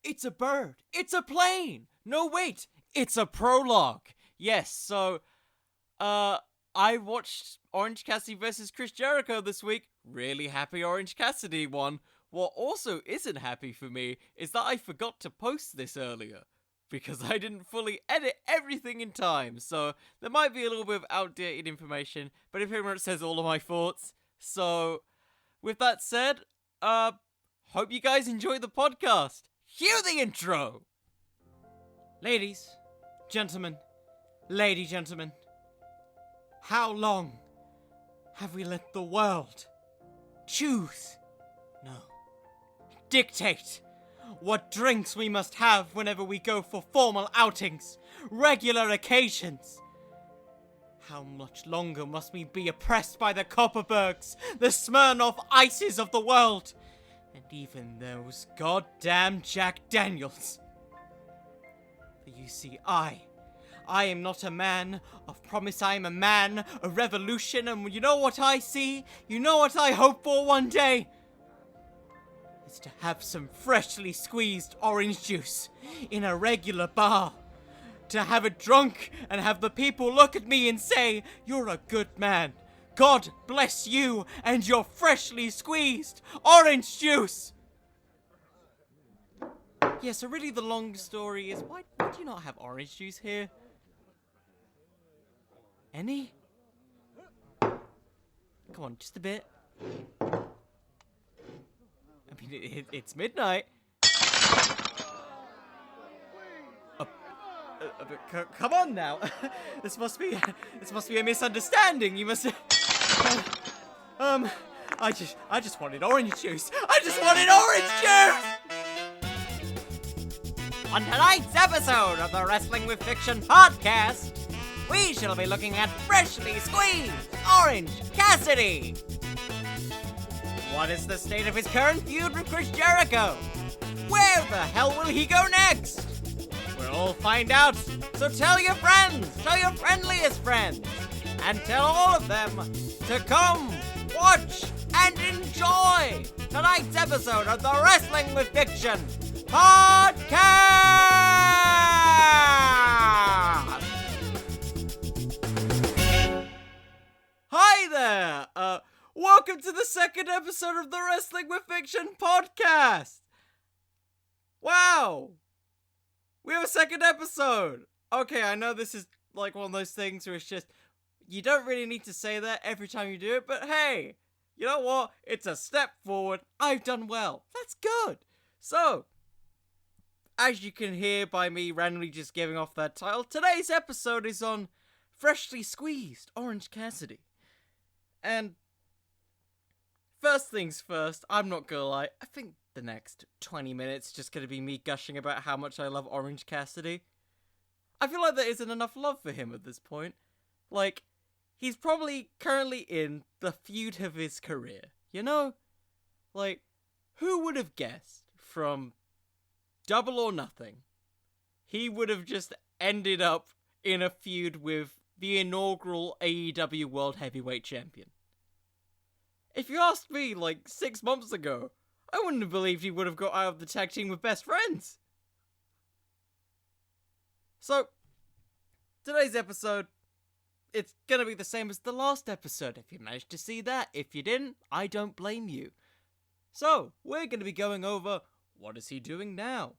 it's a bird. It's a plane. No, wait. It's a prologue. Yes, so, I watched Orange Cassidy versus Chris Jericho this week. Really happy Orange Cassidy won. What also isn't happy for me is that I forgot to post this earlier, because I didn't fully edit everything in time, so there might be a little bit of outdated information, but it pretty much says all of my thoughts. So, with that said, hope you guys enjoy the podcast. Cue the intro! Ladies, gentlemen, how long have we let the world choose? No. Dictate what drinks we must have whenever we go for formal outings, regular occasions. How much longer must we be oppressed by the Copperbergs, the Smirnoff Ices of the world, and even those goddamn Jack Daniels? For you see, I am not a man of promise. I am a man of revolution, and you know what I see? You know what I hope for one day? Is to have some freshly squeezed orange juice in a regular bar. To have it drunk and have the people look at me and say, "You're a good man. God bless you and your freshly squeezed orange juice." Yeah, so really the long story is, why do you not have orange juice here? Any? Come on, just a bit. I mean, it's midnight. Come on now. This must be a misunderstanding. You must. I just wanted orange juice. I just wanted orange juice. On tonight's episode of the Wrestling with Fiction podcast, we shall be looking at freshly squeezed Orange Cassidy. What is the state of his current feud with Chris Jericho? Where the hell will he go next? We'll all find out, so tell your friends, tell your friendliest friends, and tell all of them to come, watch, and enjoy tonight's episode of the Wrestling with Fiction podcast! Hi there! Welcome to the second episode of the Wrestling with Fiction podcast! Wow! We have a second episode! Okay, I know this is like one of those things where it's just, you don't really need to say that every time you do it, but hey! You know what? It's a step forward. I've done well. That's good! So, as you can hear by me randomly just giving off that title, today's episode is on freshly squeezed Orange Cassidy. And first things first, I'm not gonna lie, I think the next 20 minutes is just gonna be me gushing about how much I love Orange Cassidy. I feel like there isn't enough love for him at this point. Like, he's probably currently in the feud of his career, you know? Like, who would have guessed from Double or Nothing he would have just ended up in a feud with the inaugural AEW World Heavyweight Champion? If you asked me, like, 6 months ago, I wouldn't have believed he would have got out of the tag team with Best Friends. So, today's episode, it's gonna be the same as the last episode, if you managed to see that. If you didn't, I don't blame you. So, we're gonna be going over, what is he doing now?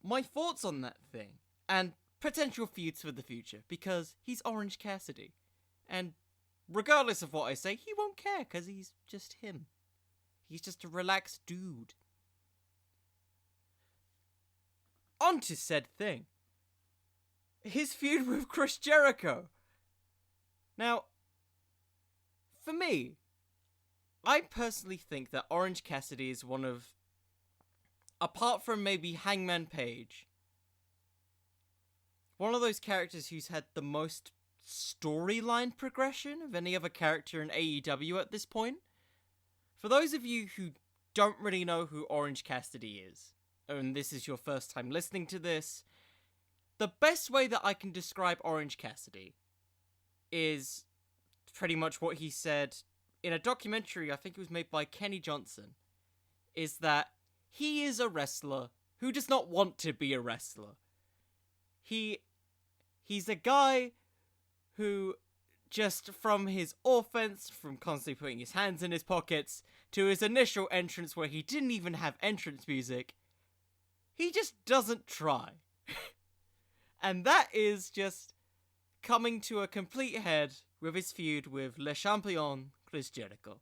My thoughts on that thing, and potential feuds for the future, because he's Orange Cassidy. And regardless of what I say, he won't care, because he's just him. He's just a relaxed dude. On to said thing. His feud with Chris Jericho. Now, for me, I personally think that Orange Cassidy is one of, apart from maybe Hangman Page, one of those characters who's had the most storyline progression of any other character in AEW at this point. For those of you who don't really know who Orange Cassidy is, and this is your first time listening to this, the best way that I can describe Orange Cassidy is pretty much what he said in a documentary, I think it was made by Kenny Johnson, is that he is a wrestler who does not want to be a wrestler. He's a guy who, just from his offense, from constantly putting his hands in his pockets, to his initial entrance where he didn't even have entrance music, he just doesn't try. And that is just coming to a complete head with his feud with Le Champion, Chris Jericho.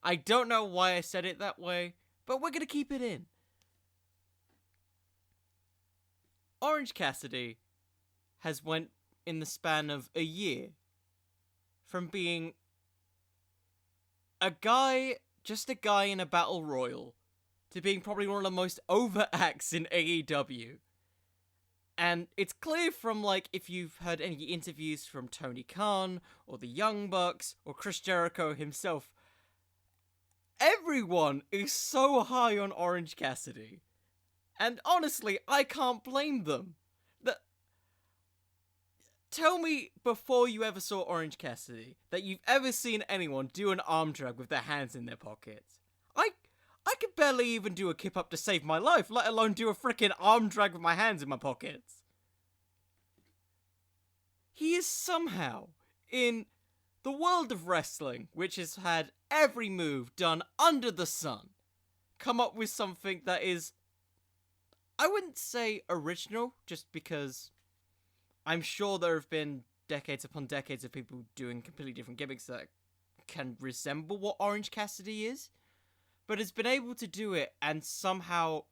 I don't know why I said it that way, but we're gonna keep it in. Orange Cassidy has went in the span of a year from being just a guy in a battle royal, to being probably one of the most over acts in AEW. And it's clear from, like, if you've heard any interviews from Tony Khan, or the Young Bucks, or Chris Jericho himself, everyone is so high on Orange Cassidy. And honestly, I can't blame them. Tell me, before you ever saw Orange Cassidy, that you've ever seen anyone do an arm drag with their hands in their pockets. I could barely even do a kip up to save my life, let alone do a frickin' arm drag with my hands in my pockets. He is somehow, in the world of wrestling, which has had every move done under the sun, come up with something that is, I wouldn't say original, just because I'm sure there have been decades upon decades of people doing completely different gimmicks that can resemble what Orange Cassidy is, but has been able to do it and somehow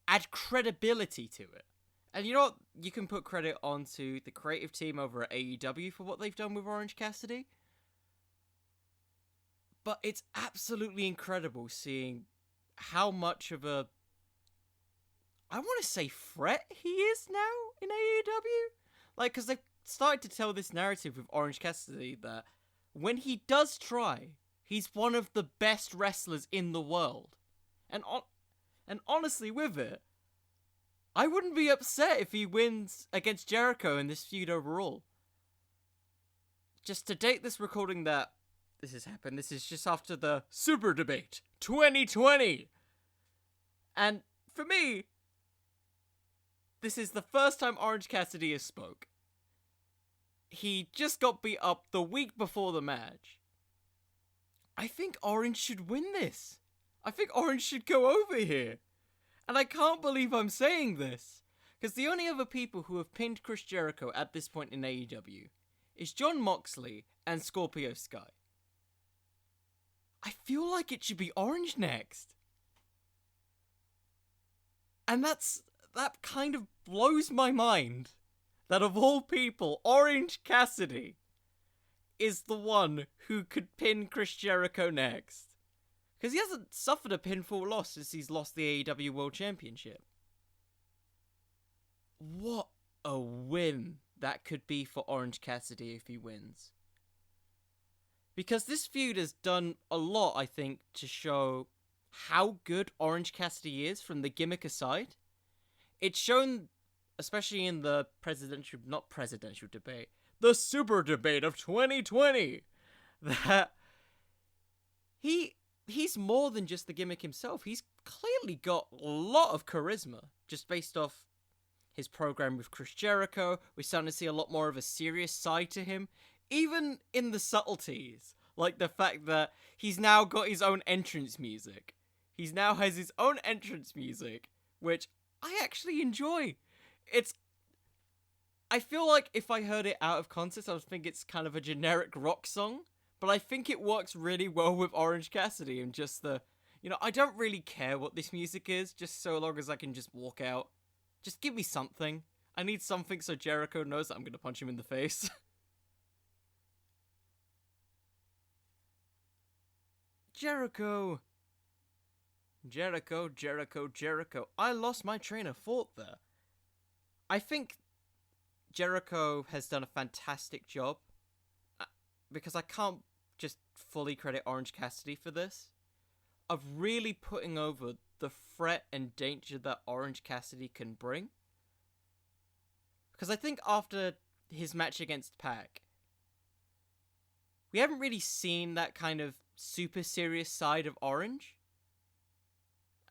add credibility to it. And you know what? You can put credit onto the creative team over at AEW for what they've done with Orange Cassidy. But it's absolutely incredible seeing how much of a, I want to say, threat he is now in AEW. Like, because they've started to tell this narrative with Orange Cassidy that when he does try, he's one of the best wrestlers in the world. And honestly, with it, I wouldn't be upset if he wins against Jericho in this feud overall. Just to date this recording that this has happened, this is just after the Super Debate 2020. And for me, this is the first time Orange Cassidy has spoke. He just got beat up the week before the match. I think Orange should win this. I think Orange should go over here. And I can't believe I'm saying this, because the only other people who have pinned Chris Jericho at this point in AEW is Jon Moxley and Scorpio Sky. I feel like it should be Orange next. And that kind of blows my mind, that of all people, Orange Cassidy is the one who could pin Chris Jericho next. Because he hasn't suffered a pinfall loss since he's lost the AEW World Championship. What a win that could be for Orange Cassidy if he wins. Because this feud has done a lot, I think, to show how good Orange Cassidy is from the gimmick aside. It's shown, especially in the the Super Debate of 2020, that he's more than just the gimmick himself. He's clearly got a lot of charisma, just based off his program with Chris Jericho. We're starting to see a lot more of a serious side to him, even in the subtleties, like the fact that he's now got his own entrance music. He now has his own entrance music, which I actually enjoy. I feel like if I heard it out of context, I would think it's kind of a generic rock song, but I think it works really well with Orange Cassidy and just I don't really care what this music is, just so long as I can just walk out. Just give me something. I need something so Jericho knows that I'm going to punch him in the face. Jericho. I lost my train of thought there. I think Jericho has done a fantastic job, because I can't just fully credit Orange Cassidy for this, of really putting over the threat and danger that Orange Cassidy can bring. Because I think after his match against Pac, we haven't really seen that kind of super serious side of Orange.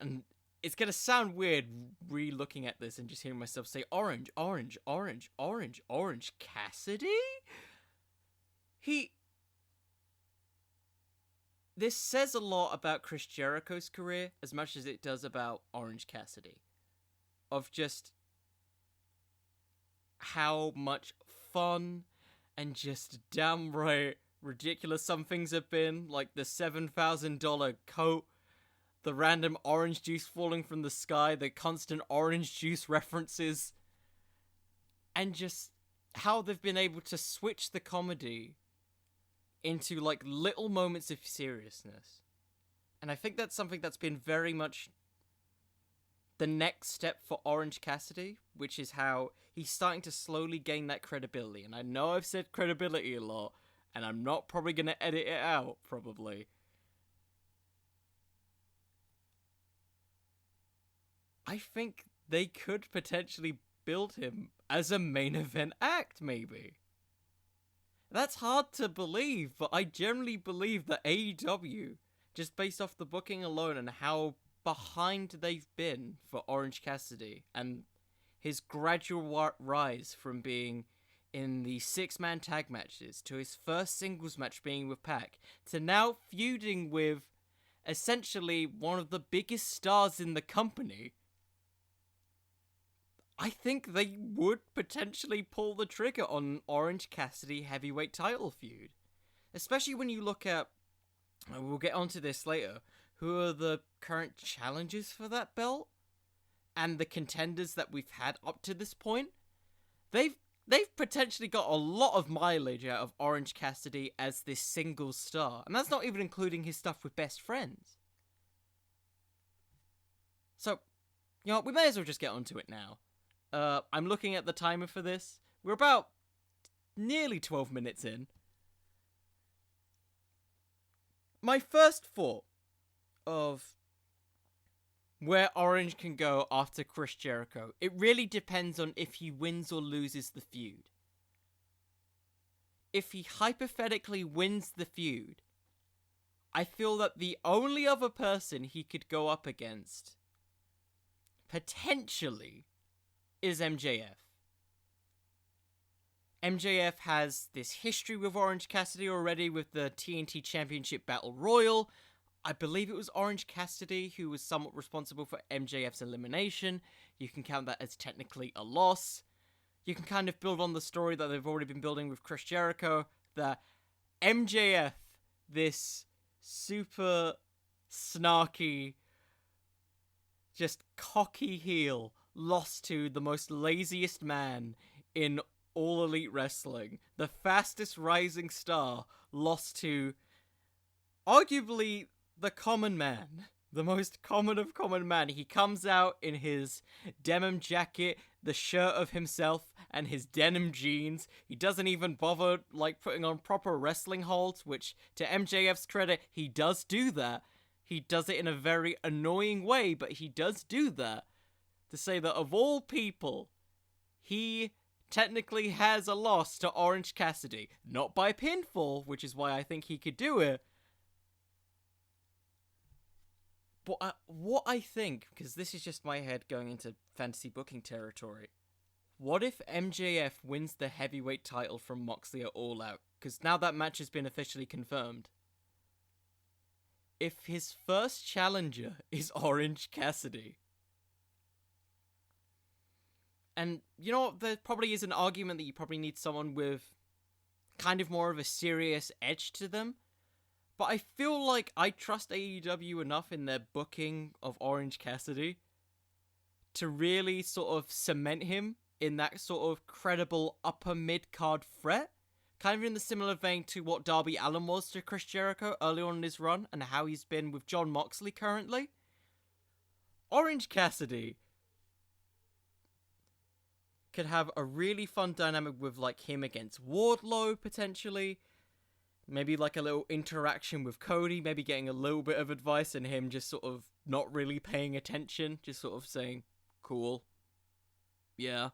And it's gonna sound weird re-looking at this and just hearing myself say Orange Cassidy? This says a lot about Chris Jericho's career as much as it does about Orange Cassidy. Of just how much fun and just downright ridiculous some things have been, like the $7,000 coat, the random orange juice falling from the sky, the constant orange juice references, and just how they've been able to switch the comedy into, like, little moments of seriousness. And I think that's something that's been very much the next step for Orange Cassidy, which is how he's starting to slowly gain that credibility. And I know I've said credibility a lot, and I'm not probably going to edit it out, probably. I think they could potentially build him as a main event act, maybe. That's hard to believe, but I generally believe that AEW, just based off the booking alone and how behind they've been for Orange Cassidy, and his gradual rise from being in the 6-man tag matches to his first singles match being with Pac, to now feuding with essentially one of the biggest stars in the company, I think they would potentially pull the trigger on Orange Cassidy heavyweight title feud. Especially when you look at, we'll get onto this later, who are the current challengers for that belt, and the contenders that we've had up to this point. They've potentially got a lot of mileage out of Orange Cassidy as this single star, and that's not even including his stuff with Best Friends. So, you know, we may as well just get onto it now. I'm looking at the timer for this. We're about nearly 12 minutes in. My first thought of where Orange can go after Chris Jericho, it really depends on if he wins or loses the feud. If he hypothetically wins the feud, I feel that the only other person he could go up against, potentially, is MJF. MJF has this history with Orange Cassidy already with the TNT Championship Battle Royal. I believe it was Orange Cassidy who was somewhat responsible for MJF's elimination. You can count that as technically a loss. You can kind of build on the story that they've already been building with Chris Jericho, that MJF, this super snarky, just cocky heel, lost to the most laziest man in all Elite Wrestling. The fastest rising star lost to arguably the common man. The most common of common man. He comes out in his denim jacket, the shirt of himself, and his denim jeans. He doesn't even bother, like, putting on proper wrestling holds, which, to MJF's credit, he does do that. He does it in a very annoying way, but he does do that. To say that of all people, he technically has a loss to Orange Cassidy. Not by pinfall, which is why I think he could do it. But what I think, because this is just my head going into fantasy booking territory, what if MJF wins the heavyweight title from Moxley at All Out? Because now that match has been officially confirmed. If his first challenger is Orange Cassidy. And, you know what, there probably is an argument that you probably need someone with kind of more of a serious edge to them. But I feel like I trust AEW enough in their booking of Orange Cassidy to really sort of cement him in that sort of credible upper mid-card threat. Kind of in the similar vein to what Darby Allin was to Chris Jericho early on in his run and how he's been with Jon Moxley currently. Orange Cassidy could have a really fun dynamic with, like, him against Wardlow, potentially. Maybe, like, a little interaction with Cody, maybe getting a little bit of advice and him just sort of not really paying attention, just sort of saying, cool. Yeah.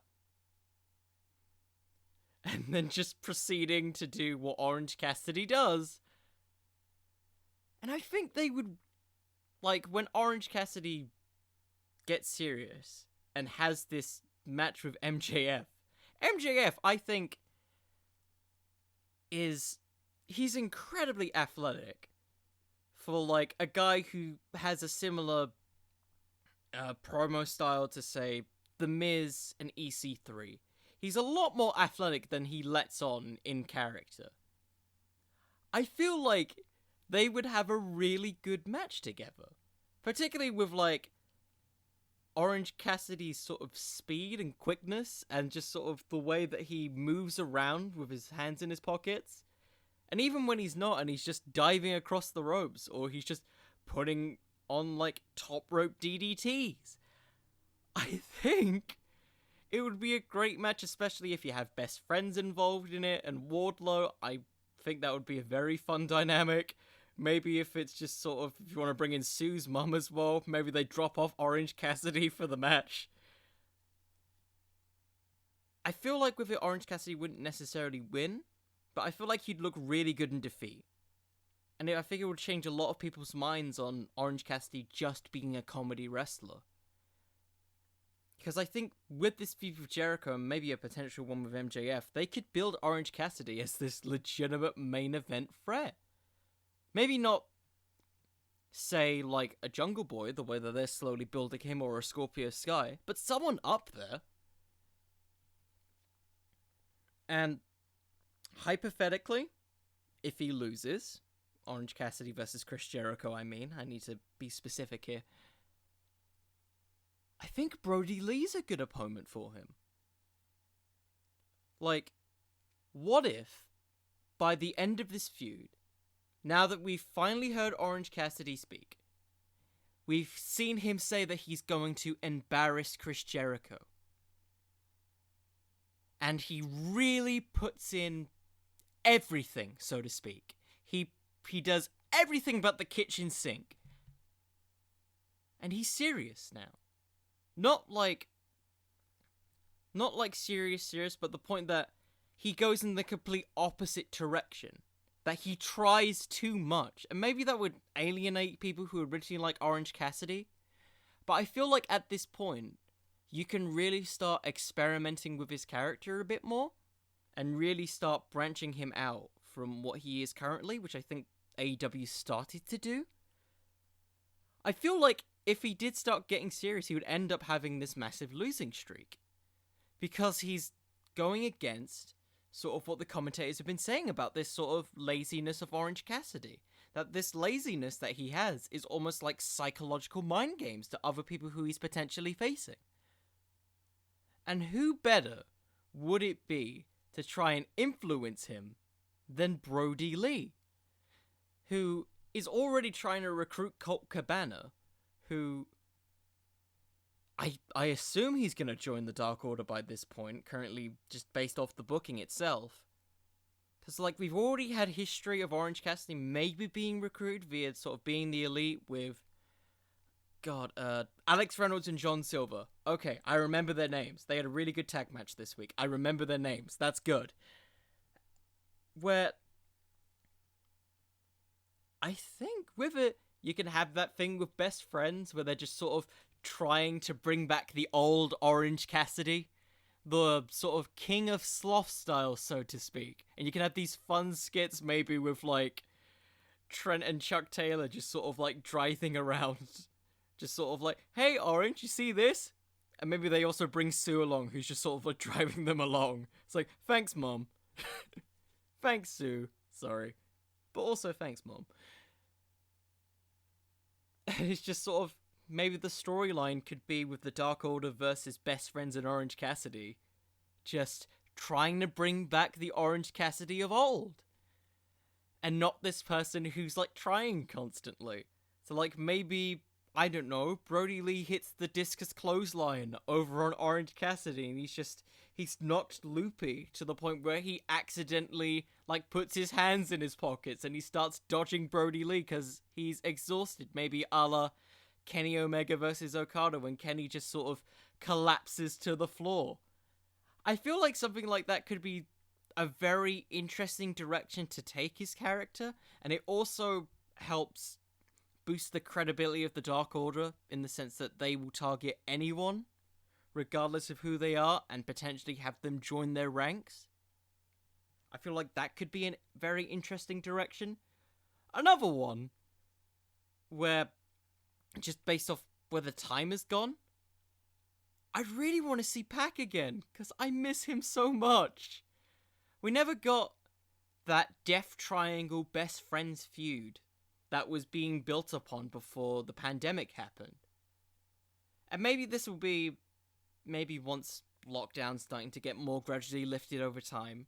And then just proceeding to do what Orange Cassidy does. And I think they would, like, when Orange Cassidy gets serious and has this match with MJF. MJF, I think, he's incredibly athletic for, like, a guy who has a similar promo style to, say, The Miz and EC3. He's a lot more athletic than he lets on in character. I feel like they would have a really good match together. Particularly with, like, Orange Cassidy's sort of speed and quickness, and just sort of the way that he moves around with his hands in his pockets. And even when he's not, and he's just diving across the ropes, or he's just putting on, like, top rope DDTs. I think it would be a great match, especially if you have best friends involved in it, and Wardlow. I think that would be a very fun dynamic. Maybe if it's just sort of, if you want to bring in Sue's mum as well, maybe they drop off Orange Cassidy for the match. I feel like with it, Orange Cassidy wouldn't necessarily win, but I feel like he'd look really good in defeat. And I think it would change a lot of people's minds on Orange Cassidy just being a comedy wrestler. Because I think with this feud with Jericho, and maybe a potential one with MJF, they could build Orange Cassidy as this legitimate main event threat. Maybe not, say, like a Jungle Boy, the way that they're slowly building him, or a Scorpio Sky, but someone up there. And hypothetically, if he loses, Orange Cassidy versus Chris Jericho, I need to be specific here. I think Brodie Lee's a good opponent for him. Like, what if, by the end of this feud, now that we've finally heard Orange Cassidy speak, we've seen him say that he's going to embarrass Chris Jericho, and he really puts in everything, so to speak. He does everything but the kitchen sink. And he's serious now. Not like serious, but the point that he goes in the complete opposite direction. That he tries too much. And maybe that would alienate people who originally like Orange Cassidy. But I feel like at this point, you can really start experimenting with his character a bit more. And really start branching him out from what he is currently, which I think AEW started to do. I feel like if he did start getting serious, he would end up having this massive losing streak. Because he's going against sort of what the commentators have been saying about this sort of laziness of Orange Cassidy. That this laziness that he has is almost like psychological mind games to other people who he's potentially facing. And who better would it be to try and influence him than Brodie Lee, who is already trying to recruit Colt Cabana, who I assume he's going to join the Dark Order by this point, currently just based off the booking itself. Because, like, we've already had history of Orange Cassidy maybe being recruited via sort of being the elite with, Alex Reynolds and John Silver. Okay, I remember their names. They had a really good tag match this week. I remember their names. That's good. Where I think with it, you can have that thing with best friends where they're just sort of trying to bring back the old Orange Cassidy, the sort of king of sloth style, so to speak. And you can have these fun skits maybe with, like, Trent and Chuck Taylor just sort of, like, driving around. Just sort of like, hey, Orange, you see this? And maybe they also bring Sue along, who's just sort of, like, driving them along. It's like, thanks, Mom. Thanks, Sue. Sorry. But also, thanks, Mom. And it's just sort of, maybe the storyline could be with the Dark Order versus Best Friends and Orange Cassidy. Just trying to bring back the Orange Cassidy of old. And not this person who's, like, trying constantly. So, like, maybe, I don't know, Brodie Lee hits the discus clothesline over on Orange Cassidy, and he's knocked loopy to the point where he accidentally, like, puts his hands in his pockets and he starts dodging Brodie Lee because he's exhausted. Maybe a la Kenny Omega versus Okada when Kenny just sort of collapses to the floor. I feel like something like that could be a very interesting direction to take his character, and it also helps boost the credibility of the Dark Order in the sense that they will target anyone, regardless of who they are, and potentially have them join their ranks. I feel like that could be a very interesting direction. Another one, where, just based off where the time has gone, I really want to see Pac again, because I miss him so much. We never got that Death Triangle best friends feud that was being built upon before the pandemic happened. And maybe this will be, maybe once lockdown's starting to get more gradually lifted over time.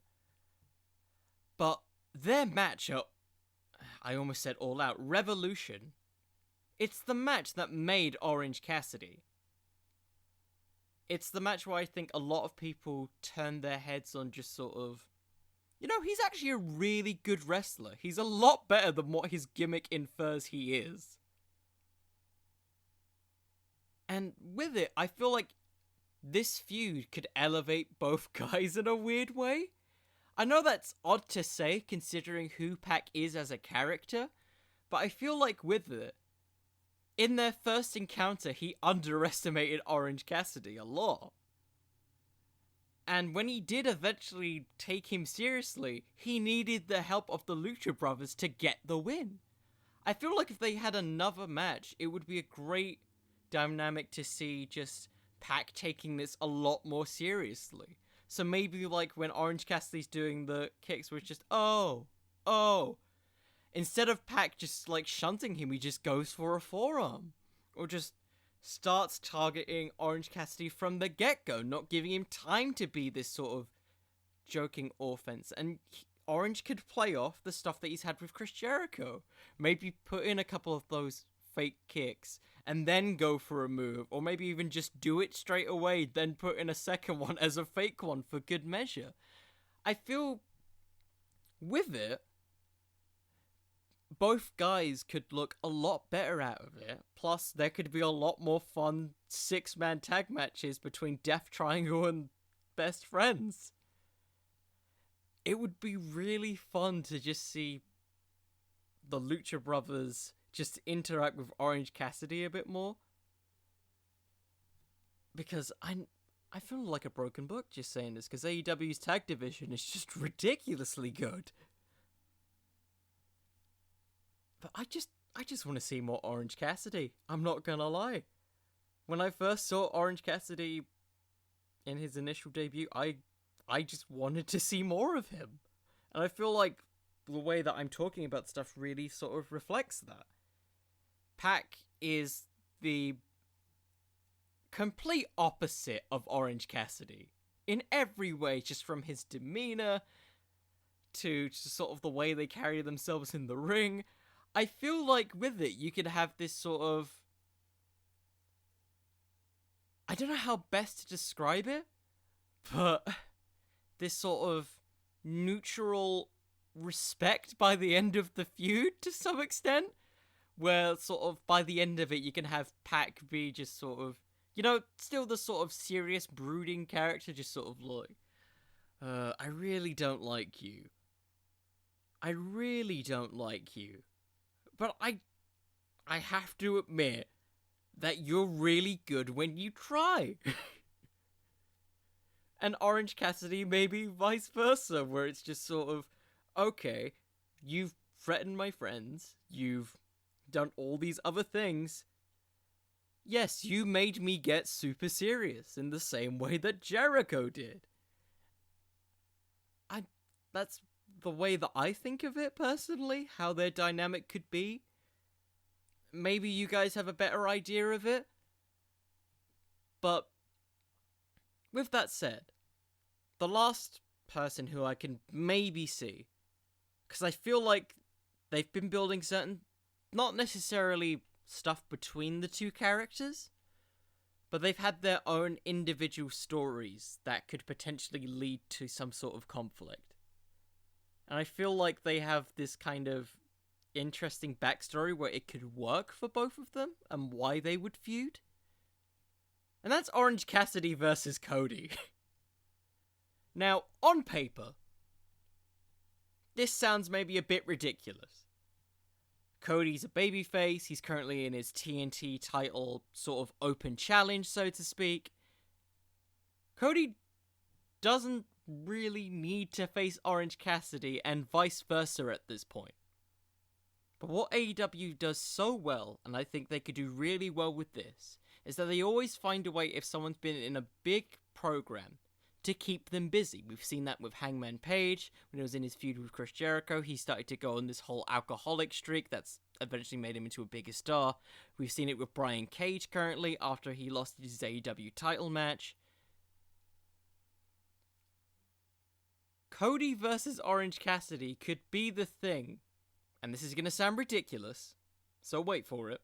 But their matchup, I almost said All Out, Revolution, it's the match that made Orange Cassidy. It's the match where I think a lot of people turn their heads on just sort of, you know, he's actually a really good wrestler. He's a lot better than what his gimmick infers he is. And with it, I feel like this feud could elevate both guys in a weird way. I know that's odd to say considering who Pac is as a character, but I feel like with it, in their first encounter, he underestimated Orange Cassidy a lot. And when he did eventually take him seriously, he needed the help of the Lucha Brothers to get the win. I feel like if they had another match, it would be a great dynamic to see just Pac taking this a lot more seriously. So maybe like when Orange Cassidy's doing the kicks, where it's just, oh. Instead of Pac just like shunting him, he just goes for a forearm. Or just starts targeting Orange Cassidy from the get-go, not giving him time to be this sort of joking offense. And Orange could play off the stuff that he's had with Chris Jericho. Maybe put in a couple of those fake kicks and then go for a move, or maybe even just do it straight away, then put in a second one as a fake one for good measure. I feel with it, both guys could look a lot better out of it. Plus, there could be a lot more fun 6-man tag matches between Death Triangle and Best Friends. It would be really fun to just see the Lucha Brothers just interact with Orange Cassidy a bit more. Because I feel like a broken book just saying this, because AEW's tag division is just ridiculously good. But I just want to see more Orange Cassidy. I'm not gonna lie. When I first saw Orange Cassidy in his initial debut, I just wanted to see more of him. And I feel like the way that I'm talking about stuff really sort of reflects that. Pac is the complete opposite of Orange Cassidy. In every way, just from his demeanor to just sort of the way they carry themselves in the ring. I feel like with it, you could have this sort of, I don't know how best to describe it, but this sort of neutral respect by the end of the feud to some extent, where sort of by the end of it, you can have Pac be just sort of, you know, still the sort of serious, brooding character, just sort of like, I really don't like you. I really don't like you. But I have to admit that you're really good when you try. And Orange Cassidy maybe vice versa, where it's just sort of, okay, you've threatened my friends, you've done all these other things. Yes, you made me get super serious in the same way that Jericho did. That's the way that I think of it personally, how their dynamic could be. Maybe you guys have a better idea of it. But with that said, the last person who I can maybe see, because I feel like they've been building certain, not necessarily stuff between the two characters, but they've had their own individual stories that could potentially lead to some sort of conflict. And I feel like they have this kind of interesting backstory where it could work for both of them and why they would feud. And that's Orange Cassidy versus Cody. Now, on paper, this sounds maybe a bit ridiculous. Cody's a babyface. He's currently in his TNT title sort of open challenge, so to speak. Cody doesn't really need to face Orange Cassidy and vice versa at this point. But what AEW does so well, and I think they could do really well with this, is that they always find a way, if someone's been in a big program, to keep them busy. We've seen that with Hangman Page. When he was in his feud with Chris Jericho, he started to go on this whole alcoholic streak that's eventually made him into a bigger star. We've seen it with Brian Cage currently, after he lost his AEW title match. Cody versus Orange Cassidy could be the thing, and this is going to sound ridiculous, so wait for it.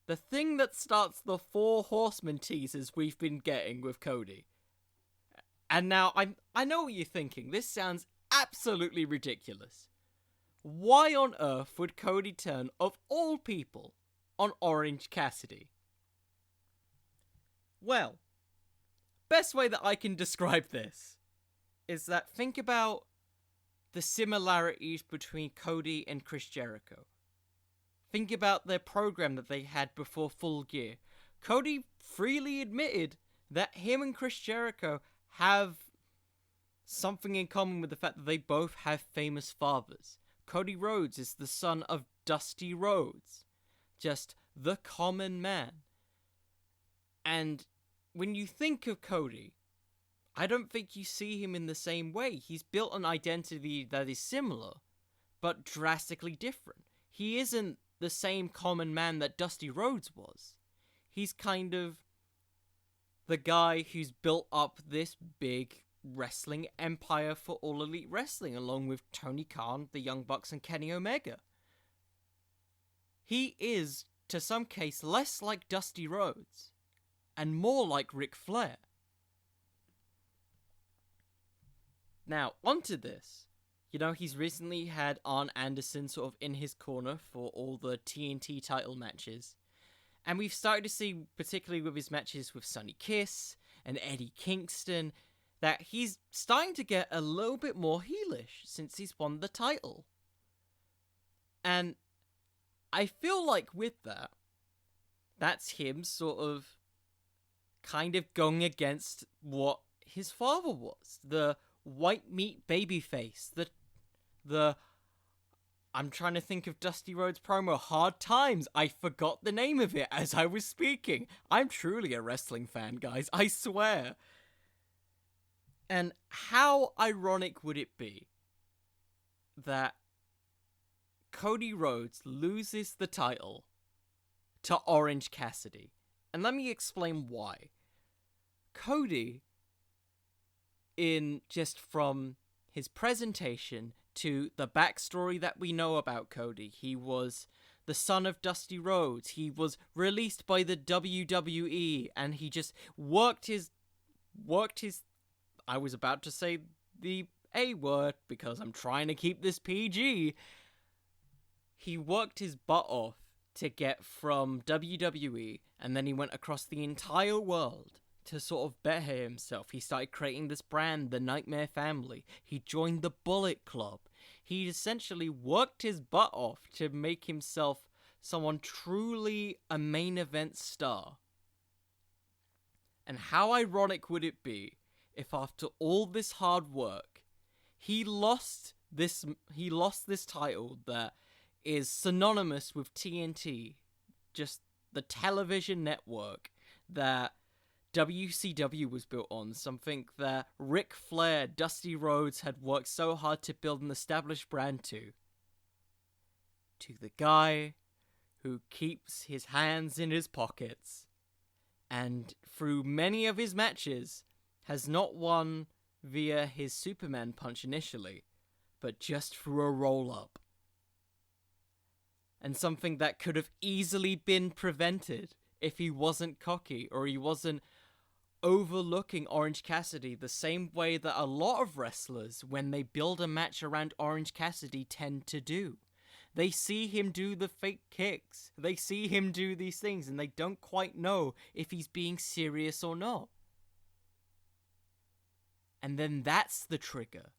The thing that starts the 4 Horsemen teasers we've been getting with Cody. And now, I know what you're thinking. This sounds absolutely ridiculous. Why on earth would Cody turn, of all people, on Orange Cassidy? Well, best way that I can describe this is that think about the similarities between Cody and Chris Jericho. Think about their program that they had before Full Gear. Cody freely admitted that him and Chris Jericho have something in common with the fact that they both have famous fathers. Cody Rhodes is the son of Dusty Rhodes, just the common man. And when you think of Cody, I don't think you see him in the same way. He's built an identity that is similar, but drastically different. He isn't the same common man that Dusty Rhodes was. He's kind of the guy who's built up this big wrestling empire for All Elite Wrestling, along with Tony Khan, the Young Bucks, and Kenny Omega. He is, to some case, less like Dusty Rhodes, and more like Ric Flair. Now, onto this. You know, he's recently had Arn Anderson sort of in his corner for all the TNT title matches. And we've started to see, particularly with his matches with Sonny Kiss and Eddie Kingston, that he's starting to get a little bit more heelish since he's won the title. And I feel like with that, that's him sort of kind of going against what his father was. The white meat babyface. The I'm trying to think of Dusty Rhodes' promo, Hard Times. I forgot the name of it as I was speaking. I'm truly a wrestling fan, guys. I swear. And how ironic would it be that Cody Rhodes loses the title to Orange Cassidy? And let me explain why. Cody, in just from his presentation to the backstory that we know about Cody, he was the son of Dusty Rhodes. He was released by the WWE, and he just worked his I was about to say the A word because I'm trying to keep this PG. He worked his butt off to get from WWE, and then he went across the entire world to sort of better himself. He started creating this brand, the Nightmare Family. He joined the Bullet Club. He essentially worked his butt off to make himself someone truly a main event star. And how ironic would it be if after all this hard work, he lost this title that is synonymous with TNT, just the television network that WCW was built on, something that Ric Flair, Dusty Rhodes had worked so hard to build an established brand to the guy who keeps his hands in his pockets and through many of his matches has not won via his Superman punch initially, but just through a roll-up. And something that could have easily been prevented if he wasn't cocky or he wasn't overlooking Orange Cassidy the same way that a lot of wrestlers, when they build a match around Orange Cassidy, tend to do. They see him do the fake kicks. They see him do these things, and they don't quite know if he's being serious or not. And then that's the trigger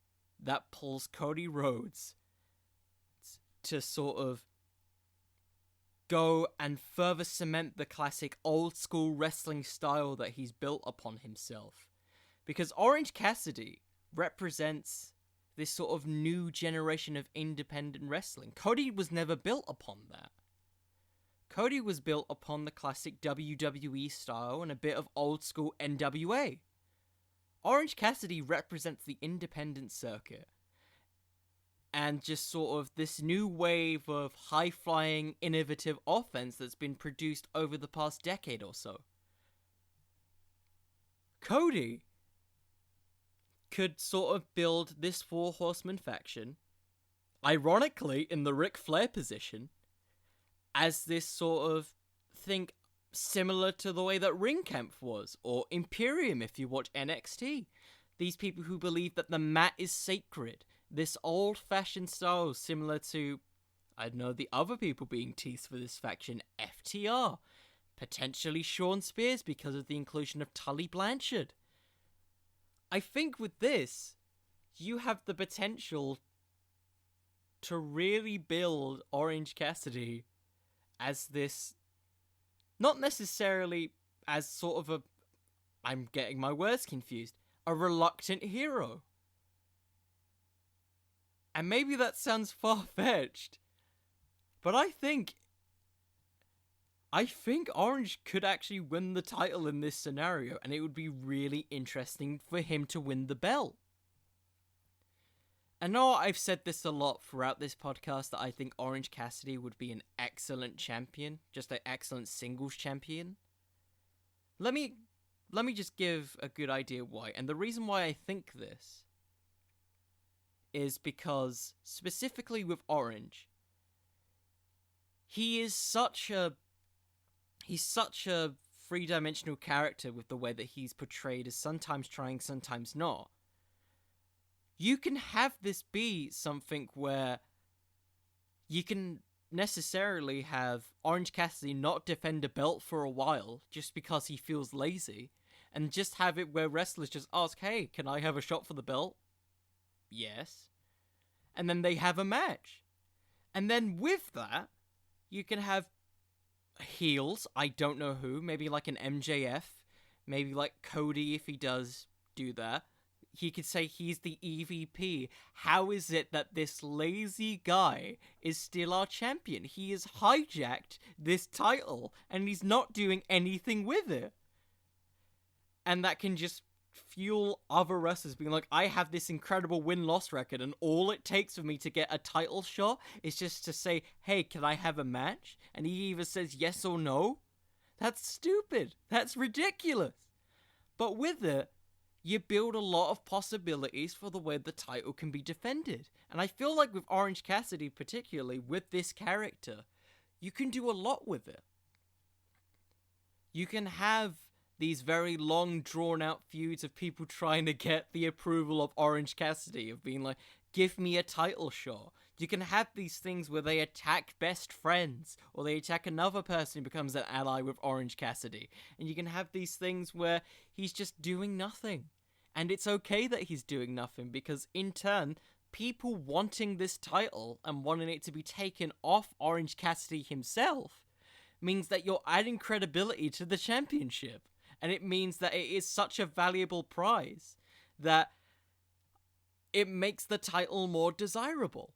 that pulls Cody Rhodes to sort of go and further cement the classic old school wrestling style that he's built upon himself. Because Orange Cassidy represents this sort of new generation of independent wrestling. Cody was never built upon that. Cody was built upon the classic WWE style and a bit of old school NWA. Orange Cassidy represents the independent circuit. And just sort of this new wave of high-flying, innovative offense that's been produced over the past decade or so. Cody could sort of build this Four Horsemen faction, ironically in the Ric Flair position, as this sort of thing similar to the way that Ring Camp was, or Imperium if you watch NXT. These people who believe that the mat is sacred. This old-fashioned style similar to, I don't know, the other people being teased for this faction, FTR. Potentially Shawn Spears because of the inclusion of Tully Blanchard. I think with this, you have the potential to really build Orange Cassidy as this, not necessarily as sort of a, I'm getting my words confused, a reluctant hero. And maybe that sounds far-fetched, but I think Orange could actually win the title in this scenario, and it would be really interesting for him to win the belt. I know I've said this a lot throughout this podcast, that I think Orange Cassidy would be an excellent champion, just an excellent singles champion. Let me just give a good idea why, and the reason why I think this is because, specifically with Orange, he's such a three-dimensional character with the way that he's portrayed as sometimes trying, sometimes not. You can have this be something where you can necessarily have Orange Cassidy not defend a belt for a while just because he feels lazy, and just have it where wrestlers just ask, hey, can I have a shot for the belt? Yes. And then they have a match. And then with that, you can have heels, I don't know who, maybe like an MJF, maybe like Cody if he does do that. He could say he's the EVP. How is it that this lazy guy is still our champion? He has hijacked this title and he's not doing anything with it. And that can just fuel other wrestlers being like, I have this incredible win-loss record and all it takes for me to get a title shot is just to say, hey, can I have a match? And he either says yes or no. That's stupid. That's ridiculous. But with it, you build a lot of possibilities for the way the title can be defended. And I feel like with Orange Cassidy particularly, with this character, you can do a lot with it. You can have these very long, drawn-out feuds of people trying to get the approval of Orange Cassidy, of being like, give me a title shot. You can have these things where they attack best friends, or they attack another person who becomes an ally with Orange Cassidy. And you can have these things where he's just doing nothing. And it's okay that he's doing nothing, because in turn, people wanting this title and wanting it to be taken off Orange Cassidy himself means that you're adding credibility to the championship. And it means that it is such a valuable prize that it makes the title more desirable.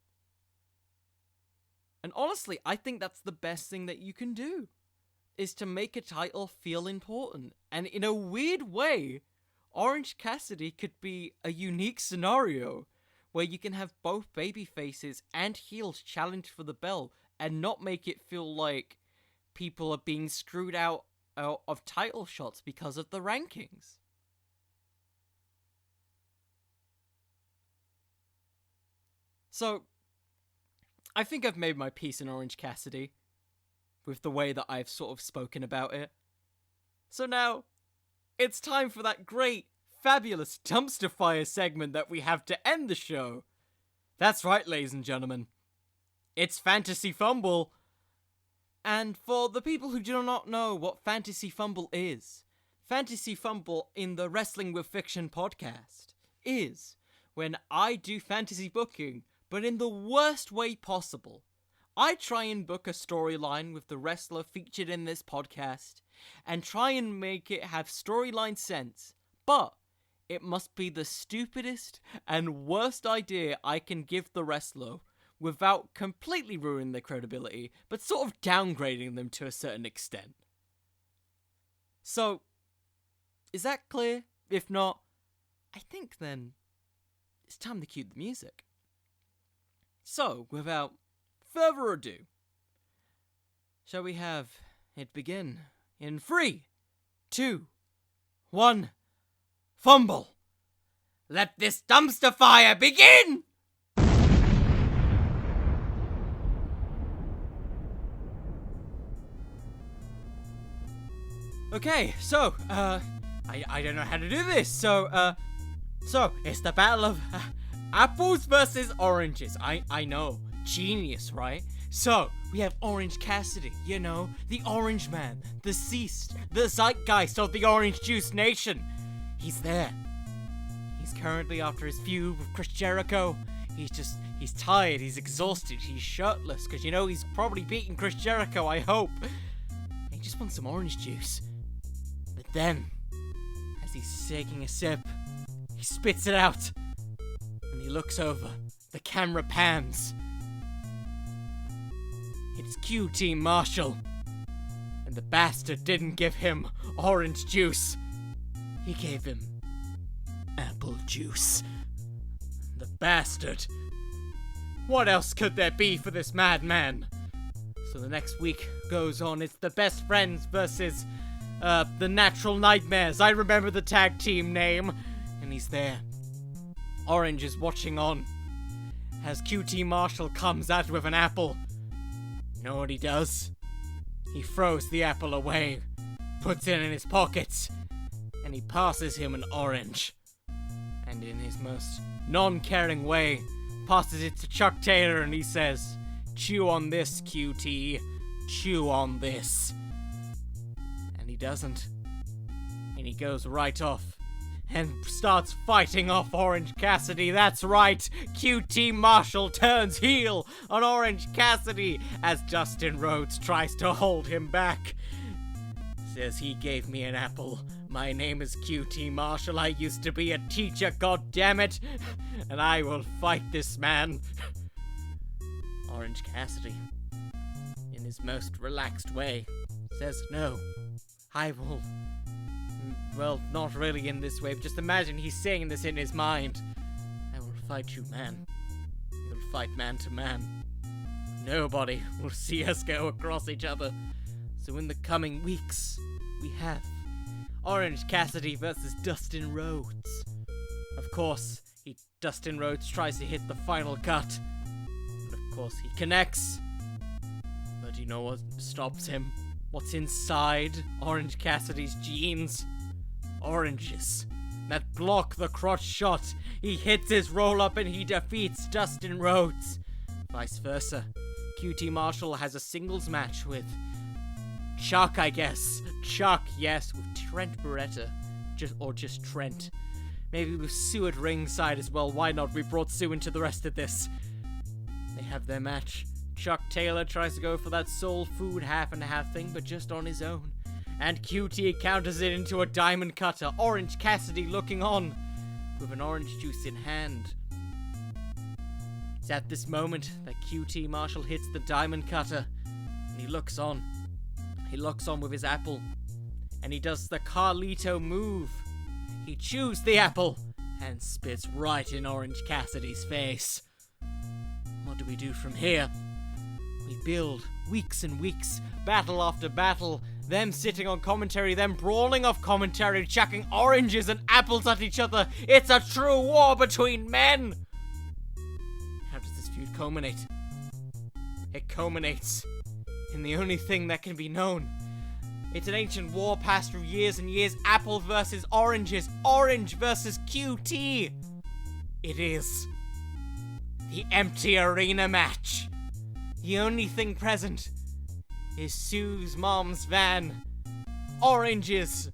And honestly, I think that's the best thing that you can do, is to make a title feel important. And in a weird way, Orange Cassidy could be a unique scenario where you can have both babyfaces and heels challenge for the belt and not make it feel like people are being screwed out of title shots because of the rankings. So, I think I've made my peace in Orange Cassidy with the way that I've sort of spoken about it. So now, it's time for that great, fabulous dumpster fire segment that we have to end the show. That's right, ladies and gentlemen. It's Fantasy Fumble. And for the people who do not know what Fantasy Fumble is, Fantasy Fumble in the Wrestling with Fiction podcast is when I do fantasy booking, but in the worst way possible. I try and book a storyline with the wrestler featured in this podcast and try and make it have storyline sense, but it must be the stupidest and worst idea I can give the wrestler without completely ruining their credibility, but sort of downgrading them to a certain extent. So, is that clear? If not, I think then it's time to cue the music. So, without further ado, shall we have it begin in 3, 2, 1, Fumble! Let this dumpster fire begin! Okay, so, I don't know how to do this, so it's the battle of apples versus oranges. I know, genius, right? So, we have Orange Cassidy, you know, the Orange Man, deceased, the zeitgeist of the Orange Juice Nation. He's there. He's currently after his feud with Chris Jericho. He's tired, he's exhausted, he's shirtless, because, you know, he's probably beaten Chris Jericho, I hope. He just wants some orange juice. But then, as he's taking a sip, he spits it out. And he looks over. The camera pans. It's QT Marshall. And the bastard didn't give him orange juice. He gave him apple juice. The bastard. What else could there be for this madman? So the next week goes on. It's the Best Friends versus the Natural Nightmares. I remember the tag team name. And he's there. Orange is watching on as QT Marshall comes out with an apple. You know what he does? He throws the apple away, puts it in his pocket, and he passes him an orange. And in his most non-caring way, passes it to Chuck Taylor and he says, "Chew on this, QT. Chew on this." And he doesn't. And he goes right off and starts fighting off Orange Cassidy. That's right, QT Marshall turns heel on Orange Cassidy as Dustin Rhodes tries to hold him back. Says he gave me an apple. My name is QT Marshall. I used to be a teacher, goddammit, and I will fight this man. Orange Cassidy, in his most relaxed way, says no. I will... Well, not really in this way, but just imagine he's saying this in his mind. I will fight you, man. We'll fight man to man. Nobody will see us go across each other. So in the coming weeks, we have Orange Cassidy versus Dustin Rhodes. Of course, Dustin Rhodes tries to hit the final cut. But of course, he connects. But you know what stops him? What's inside Orange Cassidy's jeans? Oranges that block the crotch shot. He hits his roll-up and he defeats Dustin Rhodes. Vice versa, QT Marshall has a singles match with Chuck, I guess. Chuck, yes, with Trent Beretta. Just Trent. Maybe with Sue at ringside as well. Why not? We brought Sue into the rest of this. They have their match. Chuck Taylor tries to go for that soul food half and half thing, but just on his own. And QT counters it into a diamond cutter. Orange Cassidy looking on with an orange juice in hand. It's at this moment that QT Marshall hits the diamond cutter. And he looks on. He looks on with his apple. And he does the Carlito move. He chews the apple and spits right in Orange Cassidy's face. What do we do from here? We build weeks and weeks, battle after battle, them sitting on commentary, them brawling off commentary, chucking oranges and apples at each other. It's a true war between men! How does this feud culminate? It culminates in the only thing that can be known. It's an ancient war passed through years and years. Apple versus oranges. Orange versus QT. It is the empty arena match. The only thing present is Sue's mom's van, oranges,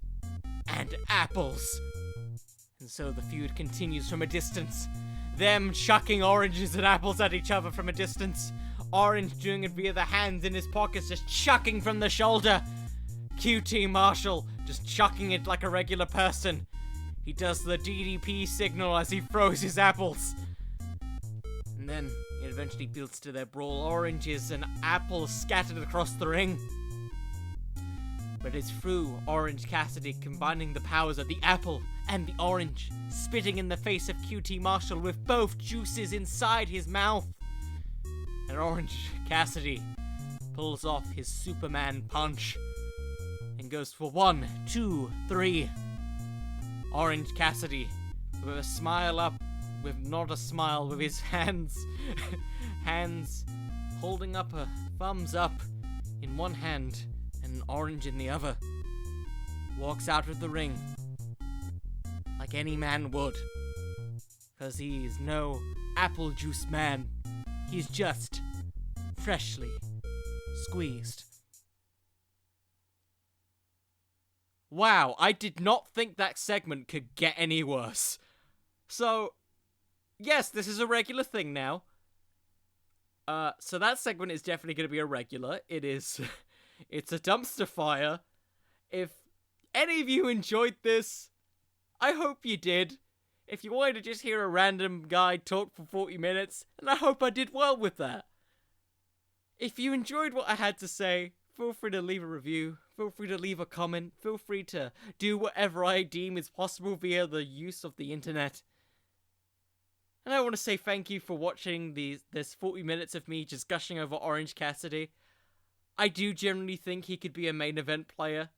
and apples. And so the feud continues from a distance. Them chucking oranges and apples at each other from a distance. Orange doing it via the hands in his pockets, just chucking from the shoulder. QT Marshall just chucking it like a regular person. He does the DDP signal as he throws his apples. And then it eventually builds to their brawl. Oranges and apples scattered across the ring. But it's through Orange Cassidy combining the powers of the apple and the orange, spitting in the face of QT Marshall with both juices inside his mouth. And Orange Cassidy pulls off his Superman punch and goes for 1, 2, 3. Orange Cassidy, with a smile up, with not a smile, with his hands holding up a thumbs up in one hand and an orange in the other, walks out of the ring like any man would, because he's no apple juice man. He's just freshly squeezed. Wow, I did not think that segment could get any worse. So, yes, this is a regular thing now. So that segment is definitely going to be a regular. It's a dumpster fire. If any of you enjoyed this, I hope you did. If you wanted to just hear a random guy talk for 40 minutes, and I hope I did well with that. If you enjoyed what I had to say, feel free to leave a review, feel free to leave a comment, feel free to do whatever I deem is possible via the use of the internet. And I want to say thank you for watching this 40 minutes of me just gushing over Orange Cassidy. I do generally think he could be a main event player.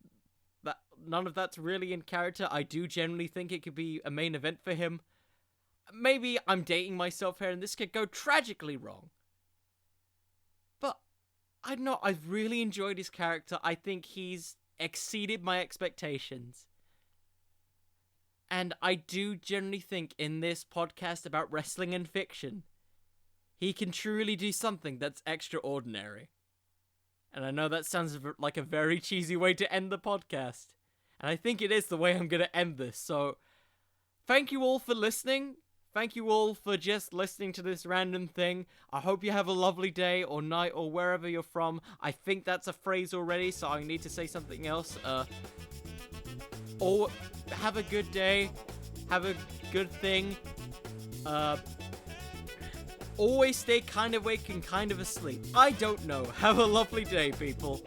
None of that's really in character. I do generally think it could be a main event for him. Maybe I'm dating myself here and this could go tragically wrong. But I don't know, I've really enjoyed his character. I think he's exceeded my expectations. And I do generally think in this podcast about wrestling and fiction, he can truly do something that's extraordinary. And I know that sounds like a very cheesy way to end the podcast. And I think it is the way I'm going to end this. So, thank you all for listening. Thank you all for just listening to this random thing. I hope you have a lovely day or night or wherever you're from. I think that's a phrase already, so I need to say something else. Or have a good day. Have a good thing. Always stay kind of awake and kind of asleep. I don't know. Have a lovely day, people.